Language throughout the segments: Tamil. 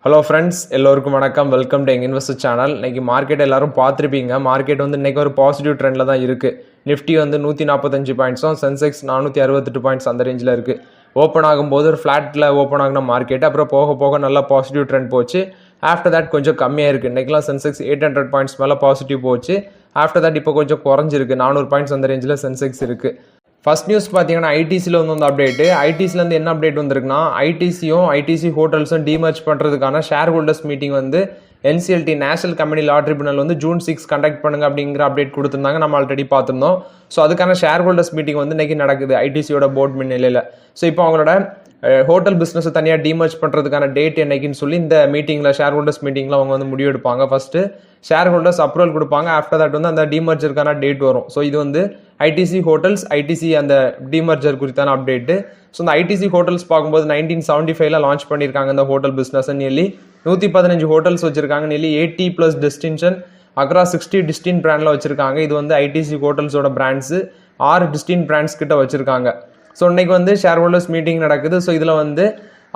ஹலோ ஃப்ரெண்ட்ஸ், எல்லோருக்கும் வணக்கம். வெல்கம் டு எங்கள் இன்வெஸ்டர் சேனல். இன்றைக்கி மார்க்கெட் எல்லாரும் பார்த்துருப்பீங்க. மார்க்கெட் வந்து இன்றைக்கி ஒரு பாசிட்டிவ் ட்ரெண்டில் தான் இருக்குது. நிஃப்டி வந்து 145 பாயிண்ட்ஸும், சென்செக்ஸ் 468 பாயிண்ட்ஸ் அந்த ரேஞ்சில் இருக்குது. ஓப்பன் ஆகும்போது ஒரு ஃப்ளாட்டில் ஓப்பன் ஆகின மார்க்கெட், அப்புறம் போக போக நல்லா பாசிட்டிவ் ட்ரெண்ட் போச்சு. ஆஃப்டர் தட் கொஞ்சம் கம்மியாக இருக்குது. இன்றைக்கெலாம் சென்செக்ஸ் 800 பாயிண்ட்ஸ் மேலே பாசிட்டிவ் போச்சு. ஆஃப்டர் தட் இப்போ கொஞ்சம் குறைஞ்சிருக்கு. 400 பாயிண்ட்ஸ் அந்த ரேஞ்சில் சென்செக்ஸ் இருக்குது. ஃபர்ஸ்ட் நியூஸ் பார்த்தீங்கன்னா ஐடிசியில் வந்து அப்டேட்டு. ஐடிசிலேருந்து என்ன அப்டேட் வந்திருக்குன்னா, ஐடிசி ஹோட்டல்ஸும் டீமர்ஜ் பண்ணுறதுக்கான ஷேர் ஹோல்டர்ஸ் மீட்டிங் வந்து என்சிஎல்டி நேஷனல் கம்பெனி லா ட்ரிபியூனல் வந்து June 6 கண்டக்ட் பண்ணுங்க அப்படிங்கிற அப்டேட் கொடுத்துருந்தாங்க. நம்ம ஆல்ரெடி பார்த்துருந்தோம். ஸோ அதுக்கான ஷேர் ஹோல்டர்ஸ் மீட்டிங் வந்து இன்றைக்கி நடக்குது ஐடிசியோட போர்ட் முன்னிலையில். ஸோ இப்போ அவங்களோட ஹோட்டல் பிஸ்னஸை தனியாக டீமர்ஜ் பண்ணுறதுக்கான டேட் என்னைக்குன்னு சொல்லி இந்த மீட்டிங்கில் ஷேர் ஹோல்டர்ஸ் மீட்டிங்கில் அவங்க வந்து முடிவெடுப்பாங்க. ஃபஸ்ட்டு ஷேர் ஹோல்டர்ஸ் அப்ரூவல் கொடுப்பாங்க. ஆஃப்டர் தட் வந்து அந்த டீமர்ஜருக்கான டேட் வரும். ஸோ இது வந்து ஐடிசி ஹோட்டல்ஸ், ஐடிசி அந்த டீமர்ஜர் குறித்தான அப்டேட்டு. ஸோ இந்த ஐடிசி ஹோட்டல்ஸ் பார்க்கும்போது 1975 லான்ச் பண்ணியிருக்காங்க இந்த ஹோட்டல் பிஸ்னஸ். நியர்லி 115 ஹோட்டல்ஸ் வச்சிருக்காங்க. நியர்லி 80+ டெஸ்டினேஷன் அக்ராஸ் 60 டிஸ்டின் பிராண்டில் வச்சிருக்காங்க. இது வந்து ஐடிசி ஹோட்டல்ஸோட பிராண்ட்ஸு 6 டிஸ்டின் பிராண்ட்ஸ் கிட்ட வச்சிருக்காங்க. ஸோ இன்னைக்கு வந்து ஷேர் ஹோல்டர்ஸ் மீட்டிங் நடக்குது. ஸோ இதில் வந்து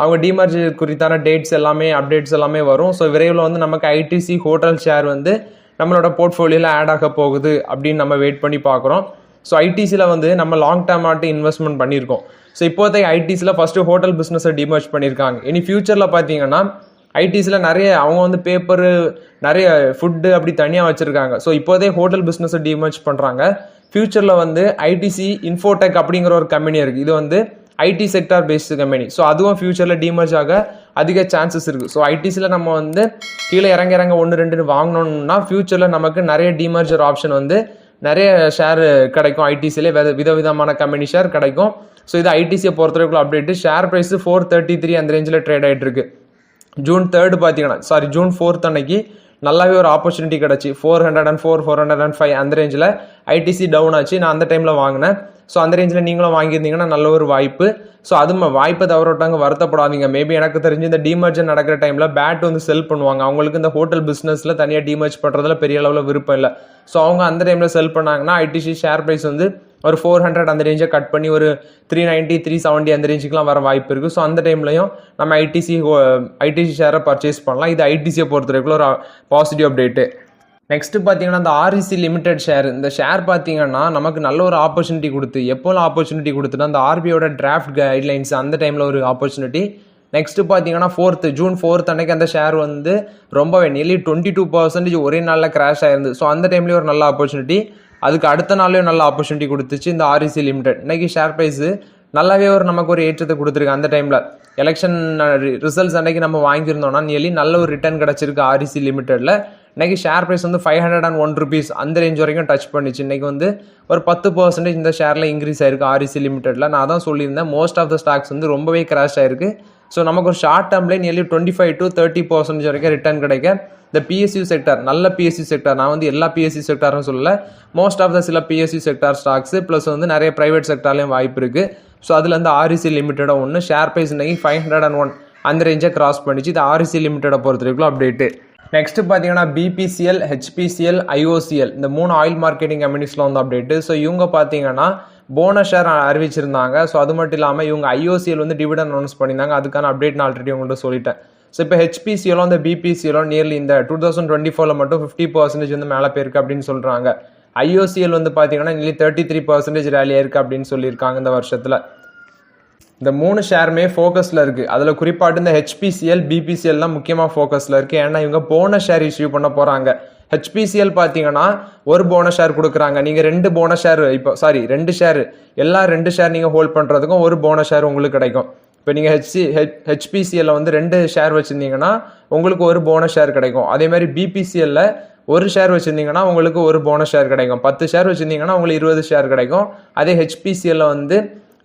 அவங்க டீமர்ஜர் குறித்தான டேட்ஸ் எல்லாமே அப்டேட்ஸ் எல்லாமே வரும். ஸோ விரைவில் வந்து நமக்கு ஐடிசி ஹோட்டல் ஷேர் வந்து நம்மளோட போர்ட்ஃபோலியோவில் ஆட் ஆக போகுது அப்படின்னு நம்ம வெயிட் பண்ணி பார்க்குறோம். ஸோ ஐடிசியில் வந்து நம்ம லாங் டேர்ம் இன்வெஸ்ட்மெண்ட் பண்ணியிருக்கோம். ஸோ இப்போதைக்கு ஐடிசியில் ஃபஸ்ட்டு ஹோட்டல் பிஸ்னஸை டிமர்ஜ் பண்ணியிருக்காங்க. இனி ஃபியூச்சரில் பார்த்தீங்கன்னா ஐடிசியில் நிறைய அவங்க வந்து பேப்பரு, நிறைய ஃபுட்டு அப்படி தனியாக வச்சுருக்காங்க. ஸோ இப்போதே ஹோட்டல் பிஸ்னஸை டிமர்ஜ் பண்ணுறாங்க. ஃபியூச்சரில் வந்து ஐடிசி இன்ஃபோடெக் அப்படிங்கிற ஒரு கம்பெனி இருக்குது. இது வந்து IT sector based company. So அதுவும் ஃபியூச்சரில் டிமர்ஜ் ஆக அதிக சான்சஸ் இருக்குது. ஸோ ஐடிசியில் நம்ம வந்து கீழே இறங்க 1-2 வாங்கினோம்னா ஃபியூச்சரில் நமக்கு நிறைய டிமர்ஜர் ஆப்ஷன் வந்து நிறைய ஷேர் கிடைக்கும். ஐடிசியிலே விதவிதமான கம்பெனி ஷேர் கிடைக்கும். ஸோ இது ஐடிசியை பொறுத்தவரைக்கும் அப்டேட்டு. ஷேர் ப்ரைஸ் 433 அந்த ரேஞ்சில் ட்ரேட் ஆகிட்டு இருக்கு. June 4th அன்னைக்கு நல்லாவே ஒரு ஆப்பர்ச்சுனிட்டி கிடச்சி 404, 405 அந்த ரேஞ்சில் ஐடிசி டவுன் ஆச்சு. நான் அந்த டைமில் வாங்கினேன். ஸோ அந்த ரேஞ்சில் நீங்களும் வாங்கியிருந்தீங்கன்னா நல்ல ஒரு வாய்ப்பு. ஸோ அது வாய்ப்பை தவறவிட்டாங்க, வருத்தப்படாதீங்க. மேபி எனக்கு தெரிஞ்சு இந்த டிமர்ஜர் நடக்கிற டைமில் பேட் வந்து செல் பண்ணுவாங்க. அவங்களுக்கு இந்த ஹோட்டல் பிஸ்னஸில் தனியாக டிமர்ஜ் பண்ணுறதுல பெரிய அளவில் விருப்பம் இல்லை. ஸோ அவங்க அந்த டைமில் செல் பண்ணாங்கன்னா ஐடிசி ஷேர் ப்ரைஸ் வந்து ஒரு 400 அந்த ரேஞ்சை கட் பண்ணி ஒரு 390, 370 அந்த ரேஞ்சுக்குலாம் வர வாய்ப்பு இருக்குது. ஸோ அந்த டைம்லையும் நம்ம ஐடிசி ஷேரை பர்ச்சேஸ் பண்ணலாம். இது ஐடிசியை பொறுத்தவரைக்கும் ஒரு பாசிட்டிவ் அப்டேட்டு. நெக்ஸ்ட்டு பார்த்தீங்கன்னா இந்த ஆர்இசி லிமிடெட் ஷேர், இந்த ஷேர் பார்த்தீங்கன்னா நமக்கு நல்ல ஒரு ஆப்பர்ச்சுனிட்டி கொடுத்து, எப்போலாம் ஆப்பர்ச்சுனிட்டி கொடுத்துனா அந்த ஆர்பிஐயோட டிராஃப்ட் கைட்லைன்ஸ் அந்த டைமில் ஒரு ஆப்பர்ச்சுனிட்டி. நெக்ஸ்ட்டு பார்த்தீங்கன்னா June 4th அன்னைக்கு அந்த ஷேர் வந்து ரொம்பவே நியர்லி 22% ஒரே நாளில் கிராஷ் ஆயிருந்து. ஸோ அந்த டைம்லேயும் ஒரு நல்ல ஆப்பர்ச்சுனிட்டி. அதுக்கு அடுத்த நாள்லேயும் நல்ல ஆப்பர்ச்சுனிட்டி கொடுத்துச்சு இந்த ஆர்இசி லிமிடெட். இன்றைக்கி ஷேர் ப்ரைஸு நல்லாவே நமக்கு ஒரு ஏற்றத்தை கொடுத்துருக்கு. அந்த டைமில் எலெக்ஷன் ரிசல்ட்ஸ் அன்றைக்கி நம்ம வாங்கியிருந்தோம்னா நியர்லி நல்ல ஒரு ரிட்டர்ன் கிடச்சிருக்கு ஆர்இசி லிமிடெட்டில். இன்றைக்கி ஷேர் ப்ரைஸ் வந்து 501 rupees அந்த ரேஞ்ச் வரைக்கும் டச் பண்ணிச்சு. இன்றைக்கி வந்து ஒரு 10% இந்த ஷேரில் இன்க்ரீஸ் ஆயிருக்கு ஆர்இசி லிமிடெட்டில். நான் தான் சொல்லியிருந்தேன், மோஸ்ட் ஆஃப் த ஸ்டாக்ஸ் வந்து ரொம்பவே கிராஷ் ஆயிருக்கு. ஸோ நமக்கு ஒரு ஷார்ட் டேர்ம்லேயே நியர்லி 25 to 30% வரைக்கும் ரிட்டர்ன் கிடைக்க இந்த பிஎஸ்யூ செக்டார், நல்ல பிஎஸ்யூ செக்டார், நான் வந்து எல்லா பிஎஸ்யூ செக்டாரும் சொல்லலை, மோஸ்ட் ஆஃப் த சில பிஎஸ்யூ செக்டார் ஸ்டாக்ஸு ப்ளஸ் வந்து நிறைய ப்ரைவேட் செக்டார்லேயும் வாய்ப்பு இருக்குது. ஸோ அதில் வந்து ஆர்இசி லிமிட்டடாக ஒன்று. ஷேர் ப்ரைஸ் இன்றைக்கி 501 அந்த ரேஞ்சை கிராஸ் பண்ணிச்சு. இது ஆர்இசி லிமிட்டடை பொறுத்தவரைக்கும் அப்டேட்டு. நெக்ஸ்ட்டு பார்த்தீங்கன்னா பிபிசிஎல், ஹெச்பிசிஎல், ஐஓசிஎல் இந்த 3 ஆயில் மார்க்கெட்டிங் கம்பெனிஸில் வந்து அப்டேட்டு. ஸோ இவங்க பார்த்தீங்கன்னா போனஸ் ஷேர் அறிவிச்சிருந்தாங்க. ஸோ அது மட்டும் இல்லாமல் இவங்க ஐஓசிஎல் வந்து டிவிடன் அனௌன்ஸ் பண்ணியிருந்தாங்க. அதுக்கான அப்டேட் நான் ஆல்ரெடி உங்கள்கிட்ட சொல்லிட்டேன். ஸோ இப்போ ஹெச்பிசிஎலும் இந்த பிபிசிஎலும் நியர்லி இந்த 2024 மட்டும் 50% வந்து மேலே போயிருக்கு அப்படின்னு சொல்கிறாங்க. ஐஓசிஎல் வந்து பார்த்தீங்கன்னா நியர்லி 33% ரேலி ஆயிருக்கு அப்படின்னு சொல்லியிருக்காங்க இந்த வருஷத்தில். இந்த 3 ஷேருமே ஃபோக்கஸில் இருக்குது. அதில் குறிப்பாட்டு இந்த ஹெச்பிசிஎல், பிபிசிஎல் தான் முக்கியமாக ஃபோக்கஸில் இருக்குது. ஏன்னா இவங்க போனஸ் ஷேர் இஷ்யூ பண்ண போகிறாங்க. ஹெச்பிசிஎல் பார்த்தீங்கன்னா ஒரு போனஸ் ஷேர் கொடுக்குறாங்க. நீங்கள் 2 போனஸ் ஷேர் ரெண்டு ஷேர் எல்லா 2 ஷேர் நீங்கள் ஹோல்ட் பண்ணுறதுக்கும் ஒரு போனஸ் ஷேர் உங்களுக்கு கிடைக்கும். இப்போ நீங்கள் ஹெச்பிசிஎல்ல வந்து 2 ஷேர் வச்சுருந்தீங்கன்னா உங்களுக்கு ஒரு போனஸ் ஷேர் கிடைக்கும். அதே மாதிரி பிபிசிஎல்ல ஒரு ஷேர் வச்சுருந்தீங்கன்னா உங்களுக்கு ஒரு போனஸ் ஷேர் கிடைக்கும். 10 ஷேர் வச்சுருந்தீங்கன்னா உங்களுக்கு 20 ஷேர் கிடைக்கும். அதே ஹெச்பிசிஎல்ல வந்து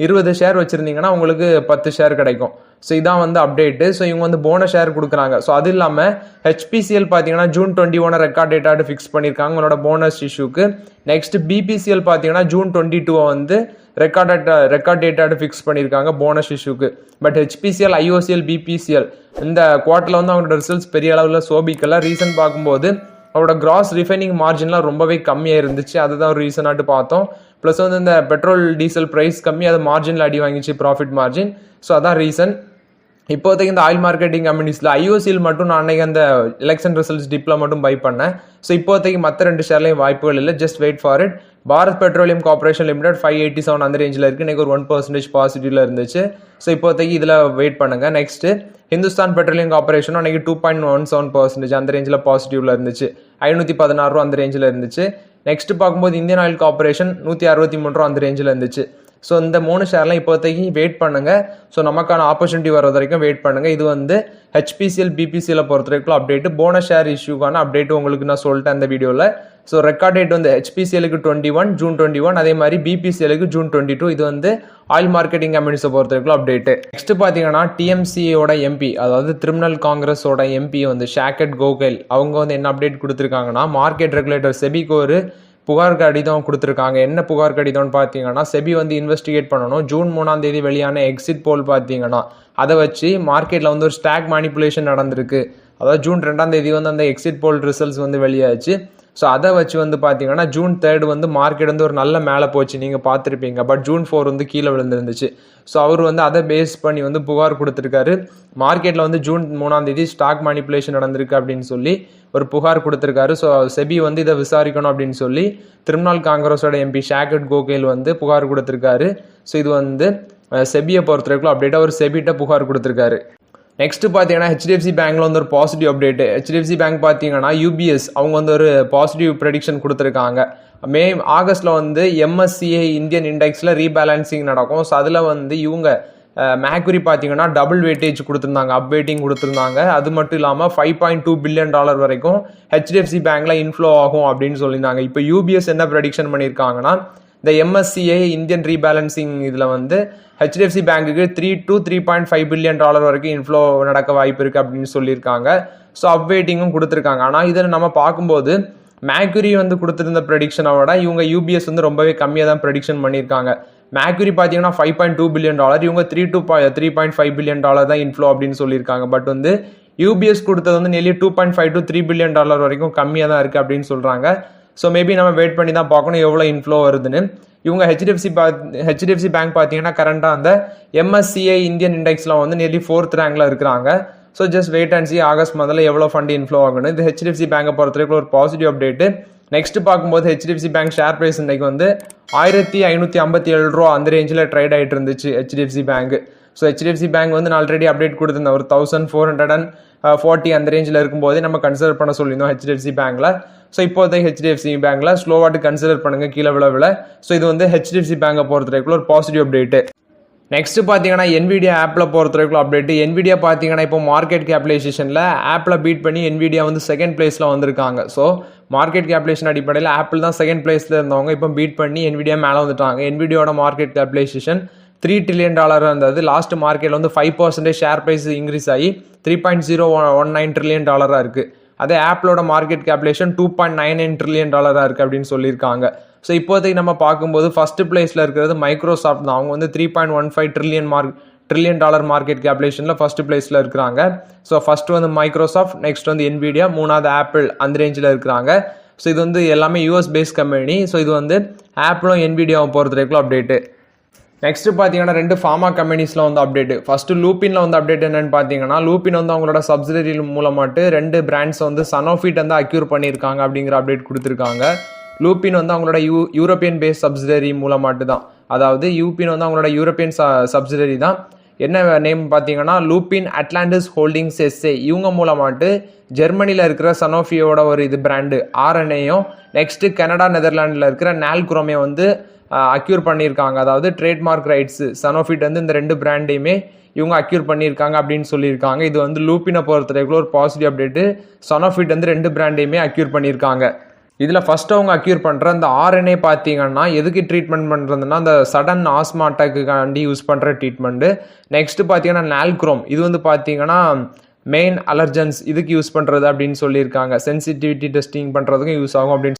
20 ஷேர் வச்சுருந்தீங்கன்னா உங்களுக்கு 10 ஷேர் கிடைக்கும். ஸோ இதான் வந்து அப்டேட்டு. ஸோ இவங்க வந்து போனஸ் ஷேர் கொடுக்குறாங்க. ஸோ அது இல்லாமல் ஹெச்பிசிஎல் பார்த்தீங்கன்னா June 21 ரெக்கார்ட் டேட்டாட்டு ஃபிக்ஸ் பண்ணியிருக்காங்க உங்களோட போனஸ் இஷ்யூக்கு. நெக்ஸ்ட் பிபிசிஎல் பார்த்தீங்கன்னா June 22 வந்து ரெக்கார்ட் டேட்டாட்டு ஃபிக்ஸ் பண்ணியிருக்காங்க போனஸ் இஷ்யூக்கு. பட் ஹெச்பிசிஎல், ஐஓசிஎல், பிபிசிஎல் இந்த குவார்ட்டரில் வந்து அவங்களோட ரிசல்ட்ஸ் பெரிய அளவில் சோபிக்கல. ரீசன் பார்க்கும்போது அவரோட கிராஸ் ரிஃபைனிங் மார்ஜின்லாம் ரொம்பவே கம்மியாக இருந்துச்சு. அதுதான் ஒரு ரீசனாட்டு பார்த்தோம். ப்ளஸ் வந்து இந்த பெட்ரோல் டீசல் ப்ரைஸ் கம்மி, அது மார்ஜினில் அடி வாங்கிச்சு, ப்ராஃபிட் மார்ஜின். ஸோ அதான் ரீசன். இப்போதைக்கு இந்த ஆயில் மார்க்கெட்டிங் கம்பெனிஸில் ஐஓசியில் மட்டும் நான் அன்றைக்கி அந்த எலெக்ஷன் ரிசல்ட்ஸ் டிப்பில் மட்டும் பை பண்ணேன். ஸோ இப்போதைக்கு மற்ற 2 ஷேர்லையும் வாய்ப்புகள் இல்லை. Just wait for it. Bharat petroleum corporation limited 587 அந்த ரேஞ்சில் இருக்குது. இன்றைக்கி ஒரு 1% பாசிட்டிவில் இருந்துச்சு. ஸோ இப்போதைக்கு இதில் வெயிட் பண்ணுங்கள். நெக்ஸ்ட்டு ஹிந்துஸ்தான் பெட்ரோலியம் கார்பரேஷனும் அன்றைக்கி 2.17% அந்த ரேஞ்சில் பாசிட்டிவில் இருந்துச்சு. 516 ரூபா அந்த ரேஞ்சில் இருந்துச்சு. நெக்ஸ்ட்டு பார்க்கும்போது இந்தியன் ஆயில் கார்பரேஷன் 163 ரூபா அந்த ரேஞ்சில் இருந்துச்சு. ஸோ இந்த 3 ஷேர்லாம் இப்போதைக்கு வெயிட் பண்ணுங்கள். ஸோ நமக்கான ஆப்பர்ச்சுனிட்டி வர வரைக்கும் வெயிட் பண்ணுங்கள். இது வந்து HPCL BPCL பொறுத்த வரைக்கும் அப்டேட்டு. போனஸ் ஷேர் இஷ்யூக்கான அப்டேட்டு உங்களுக்கு நான் சொல்லிட்டேன் அந்த வீடியோவில். ஸோ ரெக்கார்ட் டேட் வந்து HPCLக்கு 21 ஜூன் 21, அதே மாதிரி BPCLக்கு ஜூன் 22. இது வந்து ஆயில் மார்க்கெட்டிங் கம்பெனிஸை பொறுத்த வரைக்கும் அப்டேட்டு. நெக்ஸ்ட் பார்த்தீங்கன்னா TMCயோட MP, அதாவது திரிணாமுல் காங்கிரஸோட MP வந்து ஷாகட் கோகைல், அவங்க வந்து என்ன அப்டேட் கொடுத்துருக்காங்கன்னா, மார்க்கெட் ரெகுலேட்டர் செபிக்கு ஒரு புகார் கடிதம் கொடுத்துருக்காங்க. என்ன புகார் கடிதம்னு பார்த்தீங்கன்னா, செபி வந்து இன்வெஸ்டிகேட் பண்ணணும். ஜூன் 3 வெளியான எக்ஸிட் போல் பார்த்தீங்கன்னா அதை வச்சு மார்க்கெட்டில் வந்து ஒரு ஸ்டாக் மேனிப்புலேஷன் நடந்திருக்கு. அதாவது ஜூன் 2 வந்து அந்த எக்ஸிட் போல் ரிசல்ட்ஸ் வந்து வெளியாச்சு. ஸோ அதை வச்சு வந்து பார்த்தீங்கன்னா ஜூன் 3 வந்து மார்க்கெட் வந்து ஒரு நல்ல மேலே போச்சு, நீங்கள் பார்த்துருப்பீங்க. பட் ஜூன் 4 வந்து கீழே விழுந்துருந்துச்சு. ஸோ அவர் வந்து அதை பேஸ் பண்ணி வந்து புகார் கொடுத்துருக்காரு. மார்க்கெட்டில் வந்து ஜூன் 3 ஸ்டாக் மேனிப்புலேஷன் நடந்திருக்கு அப்படின்னு சொல்லி ஒரு புகார் கொடுத்துருக்காரு. ஸோ செபி வந்து இதை விசாரிக்கணும் அப்படின்னு சொல்லி திரிணாமுல் காங்கிரஸோட MP ஷாகட் கோகைல் வந்து புகார் கொடுத்துருக்காரு. ஸோ இது வந்து செபியை பொறுத்த வரைக்கும் அப்டேட்டாக ஒரு செபிட்ட புகார் கொடுத்துருக்காரு. நெக்ஸ்ட் பார்த்தீங்கன்னா HDFC பேங்க்ல வந்து ஒரு பாசிட்டிவ் அப்டேட்டு. HDFC பேங்க் பார்த்தீங்கன்னா UBS அவங்க வந்து ஒரு பாசிட்டிவ் ப்ரெடிக்ஷன் கொடுத்துருக்காங்க. ஆகஸ்ட்டில் வந்து MSCI இந்தியன் இண்டெக்ஸில் ரீபேலன்சிங் நடக்கும். ஸோ அதில் வந்து இவங்க மேக்குரி பார்த்தீங்கன்னா டபுள் வெயிட்டேஜ் கொடுத்துருந்தாங்க, அப் வெயிட்டிங் கொடுத்துருந்தாங்க. அது மட்டும் இல்லாமல் $5.2 பில்லியன் வரைக்கும் HDFC பேங்க்ல இன்ஃப்ளோ ஆகும் அப்படின்னு சொல்லியிருந்தாங்க. இப்போ UBS என்ன ப்ரெடிக்ஷன் பண்ணியிருக்காங்கன்னா, இந்த MSCI இந்தியன் ரீபேலன்சிங் இதில் வந்து HDFC பேங்குக்கு $3 to $3.5 பில்லியன் வரைக்கும் இன்ஃப்ளோ நடக்க வாய்ப்பு இருக்குது அப்படின்னு சொல்லியிருக்காங்க. ஸோ அப் வெயிட்டிங்கும் கொடுத்துருக்காங்க. ஆனால் இதில் நம்ம பார்க்கும்போது மேக்குரி வந்து கொடுத்துருந்த ப்ரெடிக்ஷனை விட இவங்க UBS வந்து ரொம்பவே கம்மியாக தான் ப்ரெடிக்ஷன் பண்ணியிருக்காங்க. மேக்குரி பார்த்தீங்கன்னா $5.2 பில்லியன், இவங்க $3 to $3.5 பில்லியன் தான் இன்ஃப்ளோ அப்படின்னு சொல்லியிருக்காங்க. பட் வந்து UBS கொடுத்தது வந்து நெல்லி $2.5 to $3 பில்லியன் வரைக்கும் கம்மியாக தான் இருக்குது அப்படின்னு சொல்கிறாங்க. ஸோ மேபி நம்ம வெயிட் பண்ணி தான் பார்க்கணும் எவ்வளோ இன்ஃப்ளோ வருதுன்னு. இவங்க HDFC பேங்க் பார்த்தீங்கன்னா கரண்டாக அந்த MSCI இந்தியன் இண்டெக்ஸில் வந்து நெல்லி 4th ரேங்கில் இருக்கிறாங்க. So just wait and see August மந்தில் எவ்வளோ ஃபண்ட் இன்ஃப்ளோ ஆகணும். இது HDFC பேங்கை பொறுத்த வரைக்கும் ஒரு பாசிட்டிவ் அப்டேட்டு. நெக்ஸ்ட் பார்க்கும்போது HDFC பேங்க் ஷேர் ப்ரைஸ் இன்றைக்கு வந்து 1557 ரூபா அந்த ரேஞ்சில் ட்ரேட் ஆகிட்டு இருந்துச்சு HDFC bank. So HDFC bank வந்து நான் ஆல்ரெடி அப்டேட் கொடுத்துருந்தேன், ஒரு 1440 அந்த ரேஞ்சில் இருக்கும்போதே நம்ம கன்சிடர் பண்ண சொல்லியிருந்தோம் HDFC பேங்க்கில். ஸோ இப்போதைக்கு HDFC பேங்க்கில் ஸ்லோவாட்டு கன்சிடர் பண்ணுங்கள் கீழே விழ. ஸோ இது வந்து HDFC பேங்கை பொறுத்த வரைக்கும் ஒரு பாசிட்டிவ் அப்டேட்டு. நெக்ஸ்ட் பார்த்தீங்கன்னா NVIDIA ஆப்பில் பொறுத்த வரைக்கும் அப்டேட்டு. NVIDIA பார்த்தீங்கன்னா இப்போ மார்க்கெட் கேபிடலைசேஷனில் ஆப்பில் பீட் பண்ணி NVIDIA வந்து செகண்ட் பிளேஸில் வந்திருக்காங்க. ஸோ மார்க்கெட் கேபிடலைசேஷன் அடிப்படையில் ஆப்பிள் தான் செகண்ட் பிளேஸில் இருந்தவங்க இப்போ பீட் பண்ணி NVIDIA மேலே வந்துட்டாங்க. NVIDIAவோட மார்க்கெட் கேபிடலைசேஷன் $3 trillion இருந்தது. லாஸ்ட் மார்க்கெட்டில் வந்து 5% ஷேர் ப்ரைஸ் இன்க்ரீஸ் ஆகி $3.019 trillion இருக்குது. அதே ஆப்பிளோட மார்க்கெட் கேபிடலைசேஷன் $2.99 trillion இருக்குது அப்படின்னு சொல்லியிருக்காங்க. ஸோ இப்போதைக்கு நம்ம பார்க்கும்போது ஃபர்ஸ்ட் பிளேஸில் இருக்கிறது மைக்ரோசாஃப்ட் தான். அவங்க வந்து $3.15 trillion மார்க்கெட் கேபிடலைசேஷனில் ஃபர்ஸ்ட் பிளேஸில் இருக்கிறாங்க. ஸோ ஃபர்ஸ்ட் வந்து மைக்ரோசாஃப்ட், நெக்ஸ்ட் வந்து NVIDIA, மூணாவது ஆப்பிள் அந்த ரேஞ்சில் இருக்கிறாங்க. ஸோ இது வந்து எல்லாமே US பேஸ்ட் கம்பெனி. ஸோ இது வந்து ஆப்பிளும் NVIDIAவும் பொறுத்த வரைக்கும் அப்டேட்டு. நெக்ஸ்ட் பார்த்தீங்கன்னா 2 ஃபார்மா கம்பெனிஸில் வந்து அப்டேட்டு. ஃபஸ்ட்டு லூப்பினில் வந்து அப்டேட் என்னென்னு பார்த்தீங்கன்னா, லூப்பின் வந்து அவங்களோட சப்சிடரி மூலமாட்டு 2 பிராண்ட்ஸ் வந்து சனோஃபிட் வந்து அக்யூர் பண்ணியிருக்காங்க அப்படிங்கிற அப்டேட் கொடுத்துருக்காங்க. லூப்பின் வந்து அவங்களோட யூரோப்பியன் பேஸ் சப்சிடரி மூலமாட்டு தான். அதாவது யூபின் வந்து அவங்களோட யூரோப்பியன் சப்சிடரி தான். என்ன நேம் பார்த்தீங்கன்னா லூப்பின் அட்லாண்டிஸ் ஹோல்டிங்ஸ் SA. இவங்க மூலமாட்டு ஜெர்மனியில் இருக்கிற சனோஃபியோட ஒரு இது பிராண்டு RNAயும், நெக்ஸ்ட்டு கனடா நெதர்லாண்டில் இருக்கிற நால்குரோமே வந்து அக்யூர் பண்ணியிருக்காங்க. அதாவது ட்ரேட்மார்க் ரைட்ஸு சனோஃபிட் வந்து இந்த 2 பிராண்டையுமே இவங்க அக்யூர் பண்ணியிருக்காங்க அப்படின்னு சொல்லியிருக்காங்க. இது வந்து லூப்பினை பொறுத்த வரைக்கும் ஒரு பாசிட்டிவ் அப்டேட்டு. சனோஃபிட் வந்து 2 பிராண்டையுமே அக்யூர் பண்ணியிருக்காங்க. இதில் ஃபஸ்ட்டு அவங்க அக்யூர் பண்ணுற அந்த RNA பார்த்தீங்கன்னா எதுக்கு ட்ரீட்மெண்ட் பண்ணுறதுன்னா அந்த சடன் ஆஸ்மா அட்டாக்குக்காண்டி யூஸ் பண்ணுற ட்ரீட்மெண்ட்டு. நெக்ஸ்ட்டு பார்த்தீங்கன்னா நால்குரோம், இது வந்து பார்த்தீங்கன்னா மெயின் அலர்ஜன்ஸ் இதுக்கு யூஸ் பண்ணுறது அப்படின்னு சொல்லியிருக்காங்க. சென்சிட்டிவிட்டி டெஸ்டிங் பண்ணுறதுக்கும் யூஸ் ஆகும் அப்படின்னு.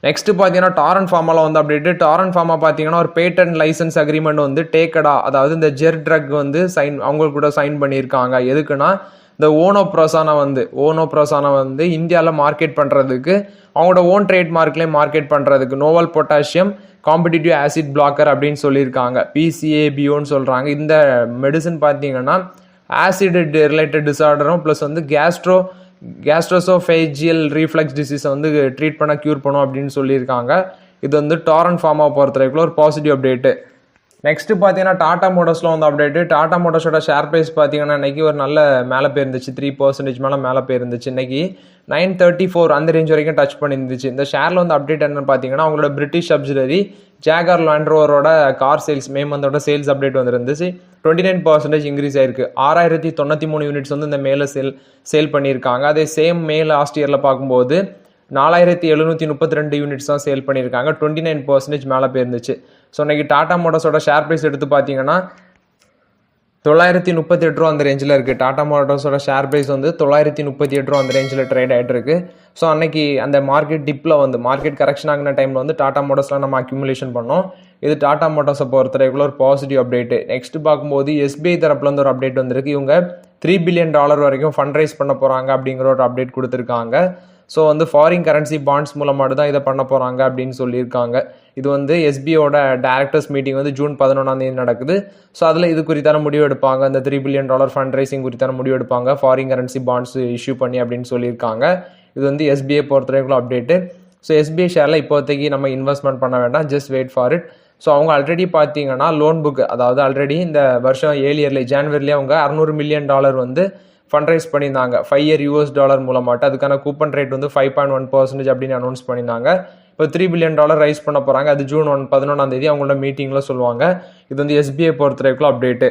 நெக்ஸ்ட்டு பார்த்தீங்கன்னா டாரன் ஃபார்மாவில் வந்து அப்டேட்டு. டாரன் ஃபார்மா பார்த்தீங்கன்னா ஒரு பேட்டன்ட் லைசன்ஸ் அக்ரிமெண்ட் வந்து டேக்கடா, அதாவது இந்த ஜெர் ட்ரக் வந்து அவங்க கூட சைன் பண்ணியிருக்காங்க. எதுக்குன்னா இந்த ஓனோப்ரோசானை வந்து இந்தியாவில் மார்க்கெட் பண்ணுறதுக்கு, அவங்களோட ஓன் ட்ரேட்மார்க்லேயே மார்க்கெட் பண்ணுறதுக்கு novel potassium competitive acid blogger அப்படின்னு சொல்லியிருக்காங்க. PCABOன்னு சொல்கிறாங்க. இந்த மெடிசன் பார்த்தீங்கன்னா ஆசிட் ரிலேட்டட் டிசார்டரும் ப்ளஸ் வந்து கேஸ்ட்ரோசோஃபேஜியல் ரீஃப்ளக்ஸ் டிசீஸை வந்து ட்ரீட் பண்ண க்யூர் பண்ணும் அப்படின்னு சொல்லியிருக்காங்க. இது வந்து டாரன் ஃபார்மா பொறுத்த வரைக்கும் ஒரு பாசிட்டிவ் அப்டேட்டு. நெக்ஸ்ட் பார்த்தீங்கன்னா டாடா மோட்டர்ஸில் வந்து அப்டேட்டு. டாடா மோட்டர்ஸோட ஷேர் ப்ரைஸ் பார்த்தீங்கன்னா இன்றைக்கி ஒரு நல்ல மேலே போயிருந்துச்சு, 3% மேலே போயிருந்துச்சு. இன்றைக்கி 934 அந்த ரேஞ்ச் வரைக்கும் டச் பண்ணியிருந்துச்சு. இந்த ஷேரில் வந்து அப்டேட் என்னன்னு பார்த்தீங்கன்னா அவங்களோட பிரிட்டிஷ் சப்சிடரி ஜாகர் லேண்ட் ரோவரோட கார் சேல்ஸ் மே மந்தோட சேல்ஸ் அப்டேட் வந்துருந்துச்சு. 29% இன்க்ரீஸ் ஆயிருக்கு. 6093 யூனிட்ஸ் வந்து இந்த மேலே சேல் பண்ணியிருக்காங்க. அதே சேம் மே லாஸ்ட் இயரில் பார்க்கும்போது 4732 யூனிட்ஸ் தான் சேல் பண்ணியிருக்காங்க. 29% மேலே போயிருந்துச்சு. ஸோ இன்றைக்கி டாடா மோட்டர்ஸோட ஷேர் ப்ரைஸ் எடுத்து பார்த்தீங்கன்னா 938 ரூபா அந்த ரேஞ்சில் இருக்குது. டாடா மோட்டர்ஸோட ஷேர் ப்ரைஸ் வந்து 938 ரூபா அந்த ரேஞ்சில் ட்ரேட் ஆகிட்டு இருக்கு. ஸோ அன்னைக்கு அந்த மார்க்கெட் டிப்பில் வந்து மார்க்கெட் கரெக்ஷன் ஆகின டைமில் வந்து டாடா மோட்டர்ஸ்லாம் நம்ம அக்யூமுலேஷன் பண்ணோம். இது டாடா மோட்டர்ஸை பொறுத்தவரைக்குள்ள ஒரு பாசிட்டிவ் அப்டேட்டு. நெக்ஸ்ட் பார்க்கும்போது எஸ்பிஐ தரப்புலேருந்து ஒரு அப்டேட் வந்திருக்கு. இவங்க $3 பில்லியன் வரைக்கும் ஃபண்ட் ரைஸ் பண்ண போகிறாங்க அப்படிங்கிற ஒரு அப்டேட் கொடுத்துருக்காங்க. ஸோ வந்து ஃபாரின் கரன்சி பாண்ட்ஸ் மூலமாக தான் இதை பண்ண போகிறாங்க அப்படின்னு சொல்லியிருக்காங்க. இது வந்து எஸ்பிஐயோட டைரக்டர்ஸ் மீட்டிங் வந்து ஜூன் 11 நடக்குது. ஸோ அதில் இது குறித்தான முடிவு எடுப்பாங்க. அந்த $3 பில்லியன் ஃபண்ட் ரைசிங் குறித்தான முடிவு எடுப்பாங்க, ஃபாரின் கரன்சி பாண்ட்ஸ் இஷ்யூ பண்ணி அப்படின்னு சொல்லியிருக்காங்க. இது வந்து எஸ்பிஐ பொறுத்தவரைக்கும் அப்டேட்டு. ஸோ எஸ்பிஐ ஷேரில் இப்போதைக்கு நம்ம இன்வெஸ்ட்மெண்ட் பண்ண வேண்டாம், just wait for it. So அவங்க ஆல்ரெடி பார்த்தீங்கன்னா லோன் புக், அதாவது ஆல்ரெடி இந்த வருஷம் ஜான்வரிலேயே அவங்க $600 மில்லியன் வந்து ஃபண்ட் ரைஸ் பண்ணியிருந்தாங்க 5 இயர் US$ மூலமாட்டு. அதுக்கான கூப்பன் ரேட் வந்து 5.1% அப்படின்னு அனௌன்ஸ் பண்ணியிருந்தாங்க. இப்போ $3 பில்லியன் ரைஸ் பண்ண போகிறாங்க. அது ஜூன் 11 அவங்களோட மீட்டிங்கில் சொல்லுவாங்க. இது வந்து எஸ்பிஐ பொறுத்தவரைக்கும் அப்டேட்டு.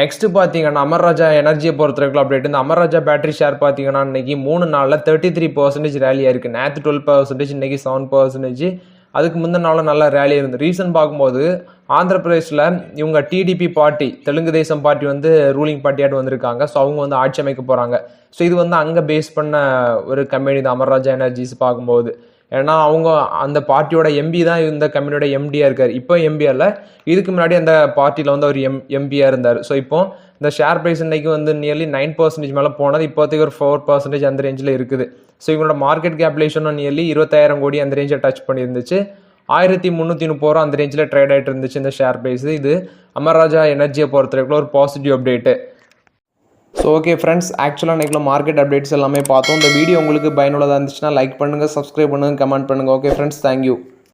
நெக்ஸ்ட் பார்த்தீங்கன்னா அமர்ராஜா எனர்ஜியை பொறுத்தவரைக்கும் அப்டேட். இந்த அமர்ராஜா பேட்டரி ஷேர் பார்த்தீங்கன்னா இன்னைக்கு 3 நாளில் 33% ரேலியாக இருக்குது. நேற்று 12%, இன்னைக்கு 7%. அதுக்கு முந்தின நாளும் நல்லா ரேலி இருந்து. ரீசன் பார்க்கும்போது ஆந்திர பிரதேஷில் இவங்க TDP party, Telugu Desam party வந்து ரூலிங் பார்ட்டியாட்டு வந்திருக்காங்க. ஸோ அவங்க வந்து ஆட்சி அமைக்க போகிறாங்க. ஸோ இது வந்து அங்கே பேஸ் பண்ண ஒரு கம்பெனி தான் அமர்ராஜா எனர்ஜிஸ் பார்க்கும்போது. ஏன்னா அவங்க அந்த பார்ட்டியோட எம்பி தான் இந்த கம்பெனியோட எம்டியாக இருக்கார். இப்போ எம்பியா இல்லை, இதுக்கு முன்னாடி அந்த பார்ட்டியில் வந்து அவர் எம்பியாக இருந்தார். ஸோ இப்போ இந்த ஷேர் ப்ரைஸ் இன்னைக்கு வந்து நியர்லி 9% மேலே போனது. இப்போதைக்கு ஒரு 4% அந்த ரேஞ்சில் இருக்குது. ஸோ இவங்களோட மார்க்கெட் கேப்லேஷனும் நியர்லி 20,000 கோடி அந்த ரேஞ்சில் டச் பண்ணியிருந்துச்சு. 1330 அந்த ரேஞ்சில் ட்ரேட் ஆகிட்டு இருந்துச்சு இந்த ஷேர் ப்ரைஸ். இது அமர்ராஜா எனர்ஜியை பொறுத்தவரைக்கும் ஒரு positive update. So okay friends, ஆக்சுவலாக இன்றைக்கி மார்க்கெட் அப்டேட்ஸ் எல்லாமே பார்த்தோம். இந்த வீடியோ உங்களுக்கு பயனுள்ளதாக இருந்துச்சுன்னா லைக் பண்ணுங்கள், சப்ஸ்கிரைப் பண்ணுங்கள், கமெண்ட் பண்ணுங்கள். Okay friends, thank you.